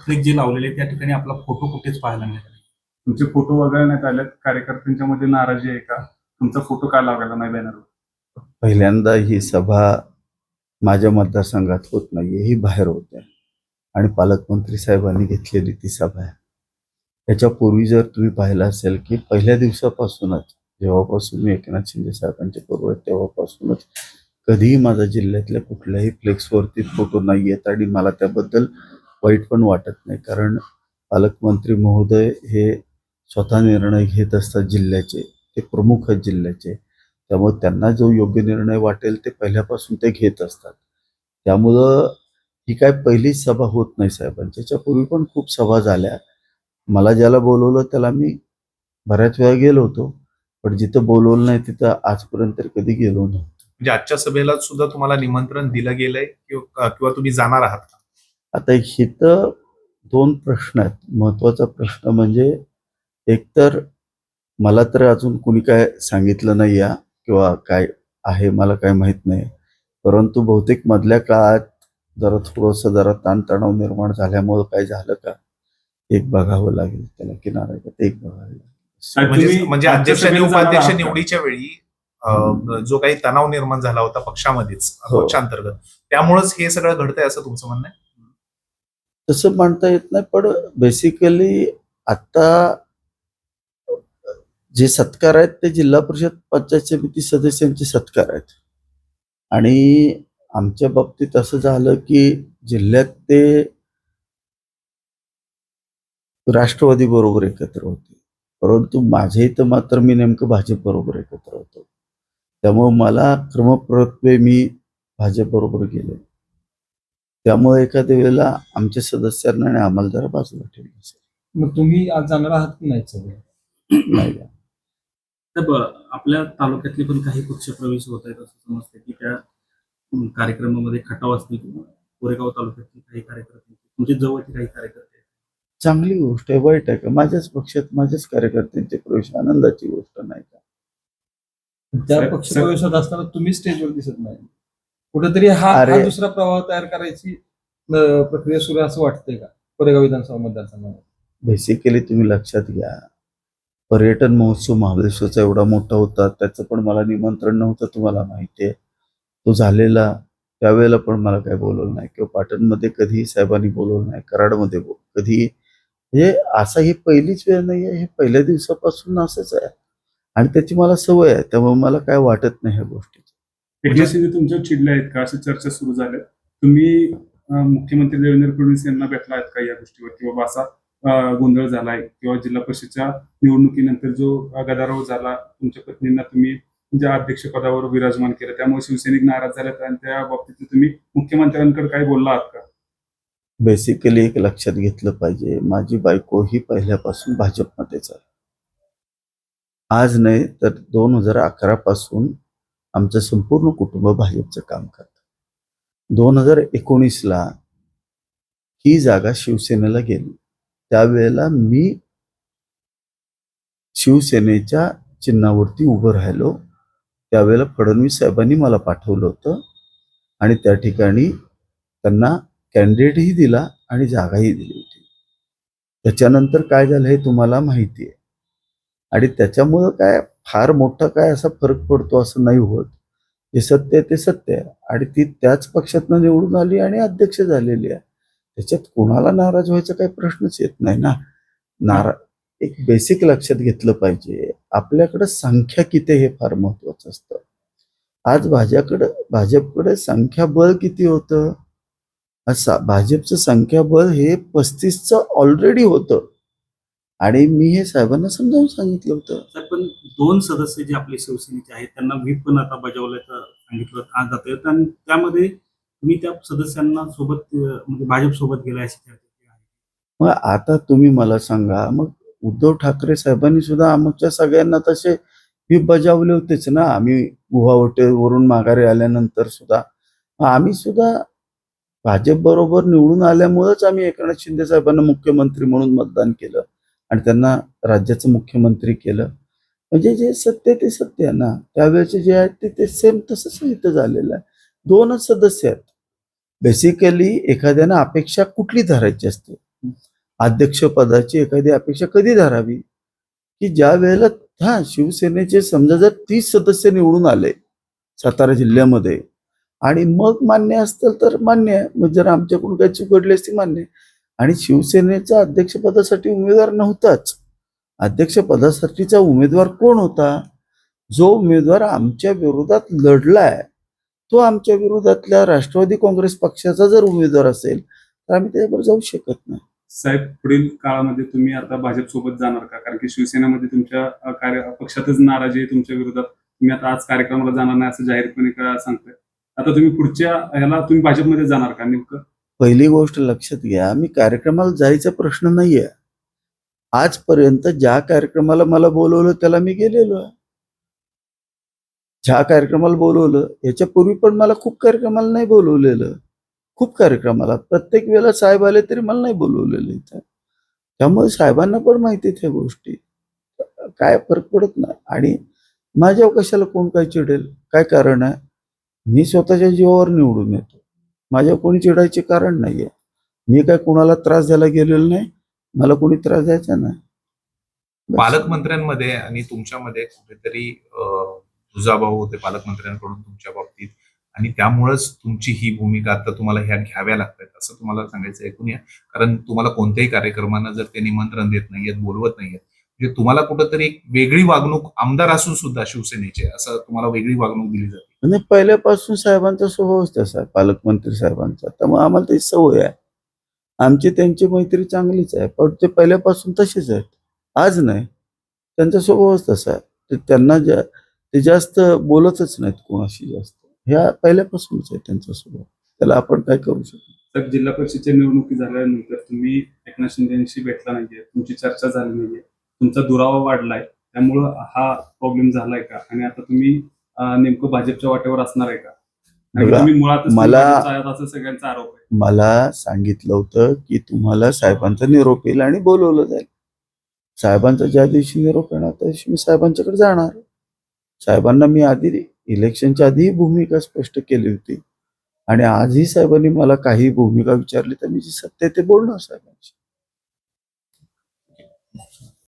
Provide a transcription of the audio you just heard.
Flex जे लावलेले त्या ठिकाणी आपला फोटो कुठेच पाहायला मिळाला. तुमचे फोटो वगळण्यात आलेत. कार्यकर्त्यांच्या मध्ये नाराजी आहे का? तुमचा फोटो का लावलेला नाही बॅनरवर? पहिल्यांदा ही सभा माझ्या मतदारसंघात होत नाहीये, ही बाहेर होते आणि पालकमंत्री साहेबांनी घेतलेली ती सभा आहे. त्याच्यापूर्वी जर तुम्ही पाहिलं असेल की पहिल्या दिवसापासूनच जेव्हापासून मी एकनाथ शिंदे साहेबांच्या बरोबर तेव्हापासूनच कधीही माझ्या जिल्ह्यातल्या कुठल्याही फ्लेक्सवरती फोटो नाही येत आणि मला त्याबद्दल वाईट पण वाटत नाही, कारण पालकमंत्री महोदय हे स्वतः निर्णय घेत असतात जिल्ह्याचे, ते प्रमुख आहेत जिल्ह्याचे, त्यामुळे त्यांना जो योग्य निर्णय वाटेल ते पहिल्यापासून ते घेत असतात. त्यामुळं ही काय पहिलीच सभा होत नाही साहेबांच्या, त्याच्यापूर्वी पण खूप सभा झाल्या. मला ज्याला बोलवलं त्याला मी बऱ्याच वेळा गेलो होतो, पण जिथं बोलवलं नाही तिथं आजपर्यंत कधी गेलो नव्हतो. म्हणजे आजच्या सभेला सुद्धा तुम्हाला निमंत्रण दिलं गेलंय किंवा तुम्ही जाणार आहात का? आता इथं दोन प्रश्न आहेत. महत्वाचा प्रश्न म्हणजे एकतर मला तर अजून कुणी काय सांगितलं नाही या किंवा काय आहे मला काय माहित नाही, परंतु बहुतेक मधल्या काळात जरा ताणतणाव निर्माण झाल्यामुळे काय झालं का एक बघावं लागेल, त्याला किनारा एक बघावं लागेल. म्हणजे अध्यक्ष आणि उपाध्यक्ष निवडीच्या वेळी जो काही तणाव निर्माण झाला होता पक्षामध्येच पक्षांतर्गत, त्यामुळेच हे सगळं घडतंय असं तुमचं म्हणणं आहे? तसं म्हणता येत नाही, पण बेसिकली आता जे सत्कार आहेत ते जिल्हा परिषद पंचायत समिती सदस्यांचे सत्कार आहेत आणि आमच्या बाबतीत असं झालं की जिल्ह्यात ते राष्ट्रवादी बरोबर एकत्र होते, परंतु माझ्या इथं मात्र मी नेमकं भाजप बरोबर एकत्र होतो, त्यामुळे मला क्रमप्रत्वे मी भाजप बरोबर गेलो. त्यामुळे एखाद्या वेळेला आमच्या सदस्यांना आणि आम्हाला जरा बाजूला ठेवलं असेल. मग तुम्ही आज जाणार आहात की नाही सगळं? नाही. तर आपल्या तालुक्यातले पण काही पक्ष प्रवेश होत आहेत असं समजतं की त्या कार्यक्रमामध्ये खटाव असतील किंवा कोरेगाव तालुक्यातले काही कार्यकर्ते, तुमचे जवळचे काही कार्यकर्ते. चांगली गोष्ट आहे, वाईट आहे का? माझ्याच पक्षात माझ्याच कार्यकर्त्यांचे प्रवेश आनंदाची गोष्ट नाही का? त्या पक्ष प्रवेशात असताना तुम्ही स्टेजवर दिसत नाही, कुठेतरी हा दुसरा प्रवाह तयार करायची प्रक्रिया सुरू असं वाटतंय का कोरेगाव विधानसभा मतदारसंघामध्ये? बेसिकली तुम्ही लक्षात घ्या, पर्यटन महोत्सव महाबळेश्वरचा एवढा मोठा होता, त्याचं पण मला निमंत्रण नव्हतं, तुम्हाला माहिती आहे. तो झालेला त्यावेळेला पण मला काय बोलवलं नाही, किंवा पाटणमध्ये कधीही साहेबांनी बोलवलं नाही, कराडमध्ये कधी, म्हणजे असा ही पहिलीच वेळ नाही आहे, हे पहिल्या दिवसापासून असंच आहे आणि त्याची मला सवय आहे, त्यामुळे मला काय वाटत नाही ह्या गोष्टीची. एकनाथ शिंदे तुमच्यावर चिडले आहेत का, अशी चर्चा सुरू झाल्या? तुम्ही मुख्यमंत्री देवेंद्र फडणवीस यांना भेटला आहेत का या गोष्टीवर, किंवा असा गोंधळ झालाय किंवा जिल्हा परिषदच्या निवडणुकीनंतर जो गदारोळ झाला, तुमच्या पत्नींना तुम्ही ज्या अध्यक्षपदावर विराजमान केलं त्यामुळे शिवसैनिक नाराज झालेत आणि त्या बाबतीत तुम्ही मुख्यमंत्र्यांकडे काही बोलला आहात का? बेसिकली एक लक्षात घेतलं पाहिजे, माझी बायको ही पहिल्यापासून भाजपमध्येच आहे. आज नाही तर 2011 पासून आमचं संपूर्ण कुटुंब भाजपचं काम करतं. 2019ला ही जागा शिवसेनेला गेली, त्यावेळेला मी शिवसेनेच्या चिन्हावरती उभं राहिलो. त्यावेळेला फडणवीस साहेबांनी मला पाठवलं होतं आणि त्या ठिकाणी त्यांना कॅन्डिडेटही दिला आणि जागाही दिली होती. त्याच्यानंतर काय झालं हे तुम्हाला माहिती आहे आणि त्याच्यामुळं काय फार मोठा काय असा फरक पडतो असं नाही होत. जे सत्य आहे ते सत्य आहे आणि ती त्याच पक्षातनं निवडून आली आणि अध्यक्ष झालेली आहे. त्याच्यात कोणाला नाराज व्हायचा काही प्रश्नच येत नाही ना. एक बेसिक लक्षात घेतलं पाहिजे, आपल्याकडे संख्या किती हे फार महत्वाचं असतं. आज भाजपकडे संख्याबळ किती होतं? भाजपचं संख्याबळ हे 35चं ऑलरेडी होतं आणि मी हे साहेबांना समजावून सांगितलं होतं. तर पण 2 सदस्य जे आपले शिवसेनेचे आहेत त्यांना व्हीप पण आता बजावल्याचं सांगितलं आज जात आणि त्यामध्ये तुम्ही त्या सदस्यांना सोबत म्हणजे भाजप सोबत गेलाय अशी चर्चा केली आहे. मग आता तुम्ही मला सांगा, मग उद्धव ठाकरे साहेबांनी सुद्धा आमच्या सगळ्यांना तसे व्हीप बजावले होतेच ना. आम्ही गुवाहाटीवरून माघारी आल्यानंतर सुद्धा आम्ही सुद्धा भाजप बरोबर निवडून आल्यामुळेच आम्ही एकनाथ शिंदे साहेबांना मुख्यमंत्री म्हणून मतदान केलं आणि त्यांना राज्याचं मुख्यमंत्री केलं. म्हणजे जे सत्य ते सत्य आहे ना. त्यावेळेचे जे आहेत ते सेम तसंच इथं झालेलं आहे. 2च सदस्य आहेत. बेसिकली एखाद्यानं अपेक्षा कुठली धरायची असते? अध्यक्षपदाची एखादी अपेक्षा कधी धरावी? की ज्या वेळेला शिवसेनेचे समजा जर 30 सदस्य निवडून आले सातारा जिल्ह्यामध्ये आणि मग मान्य असतील तर मान्य आहे. मग जर आमच्याकडून काही चूक घडली असती मान्य आहे. आणि शिवसेनेचा अध्यक्षपदासाठी उमेदवार नव्हताच. अध्यक्षपदासाठीचा उमेदवार कोण होता? जो उमेदवार आमच्या विरोधात लढलाय तो आमच्या विरोधातल्या राष्ट्रवादी काँग्रेस पक्षाचा जर उमेदवार असेल तर आम्ही त्याच्याबरोबर जाऊ शकत नाही. साहेब, पुढील काळामध्ये तुम्ही आता भाजप सोबत जाणार का? कारण की शिवसेनेमध्ये तुमच्या पक्षातच नाराजी आहे तुमच्या विरोधात. तुम्ही आता आज कार्यक्रमाला जाणार नाही असं जाहीरपणे का सांगताय? आता तुम्ही पुढच्या ह्याला तुम्ही भाजपमध्ये जाणार का नेमकं? पहिली गोष्ट लक्षात घ्या, मी कार्यक्रमाला जायचा प्रश्न नाहीये. आजपर्यंत ज्या कार्यक्रमाला मला बोलवलं त्याला मी गेलेलो आहे. ज्या कार्यक्रमाला बोलवलं याच्यापूर्वी पण मला खूप कार्यक्रमाला नाही बोलवलेलं. खूप कार्यक्रमाला प्रत्येक वेळेला साहेब आले तरी मला नाही बोलवलेलं इथं. त्यामुळे साहेबांना पण माहिती त्या गोष्टी. काय फरक पडत नाही. आणि माझ्यावर कशाला कोण काय चिडेल? काय कारण आहे? मी स्वतःच्या जीवावर निवडून येतो. माझ्यावर कोणी चिडायचे कारण नाहीये. मी काय कोणाला त्रास द्यायला गेलेलो नाही. मला कोणी त्रास द्यायचा नाही. पालकमंत्र्यांमध्ये आणि तुमच्यामध्ये कुठेतरी दुजाभाव होते पालकमंत्र्यांकडून तुमच्या बाबतीत आणि त्यामुळेच तुमची ही भूमिका आता तुम्हाला ह्या घ्याव्या लागतात असं तुम्हाला सांगायचं ऐकून या. कारण तुम्हाला कोणत्याही कार्यक्रमांना जर ते निमंत्रण देत नाहीयेत, बोलवत नाहीयेत, म्हणजे तुम्हाला कुठंतरी एक वेगळी वागणूक आमदार असून सुद्धा शिवसेनेचे असं तुम्हाला वेगळी वागणूक दिली जाते. म्हणजे पहिल्यापासून साहेबांचा स्वभावच तसा आहे, पालकमंत्री साहेबांचा. त्यामुळे आम्हाला ती सवय आहे. आमची त्यांची मैत्री चांगलीच आहे, पण ते पहिल्यापासून तसेच आहेत. आज नाही, त्यांचा स्वभावच तसा आहे. ते जास्त बोलतच नाहीत कोणाशी जास्त. ह्या पहिल्यापासूनच आहे त्यांचा स्वभाव. त्याला आपण काय करू शकतो? तर जिल्हा परिषदेच्या निवडणुकी झाल्यानंतर तुम्ही एकनाथ शिंदेशी भेटला नाहीये, तुमची चर्चा झाली नाहीये, तुमचा दुरावा वाढलाय, त्यामुळं हा प्रॉब्लेम झालाय का? आणि आता तुम्ही नेमकं भाजपच्या वाटेवर असणार आहे का? आणि तुम्ही मुळातच भाजपचा आहात असं सगळ्यांचा आरोप आहे. मला सांगितलं होतं की तुम्हाला साहेबांचा निरोप येईल आणि बोलवलं जाईल. साहेबांचा ज्या दिवशी निरोप येणार त्या दिवशी मी साहेबांच्याकडे जाणार. साहेबांना मी आधी इलेक्शनच्या आधी भूमिका स्पष्ट केली होती आणि आजही साहेबांनी मला काही भूमिका विचारली तर मी जे सत्य ते बोलणार साहेबांची.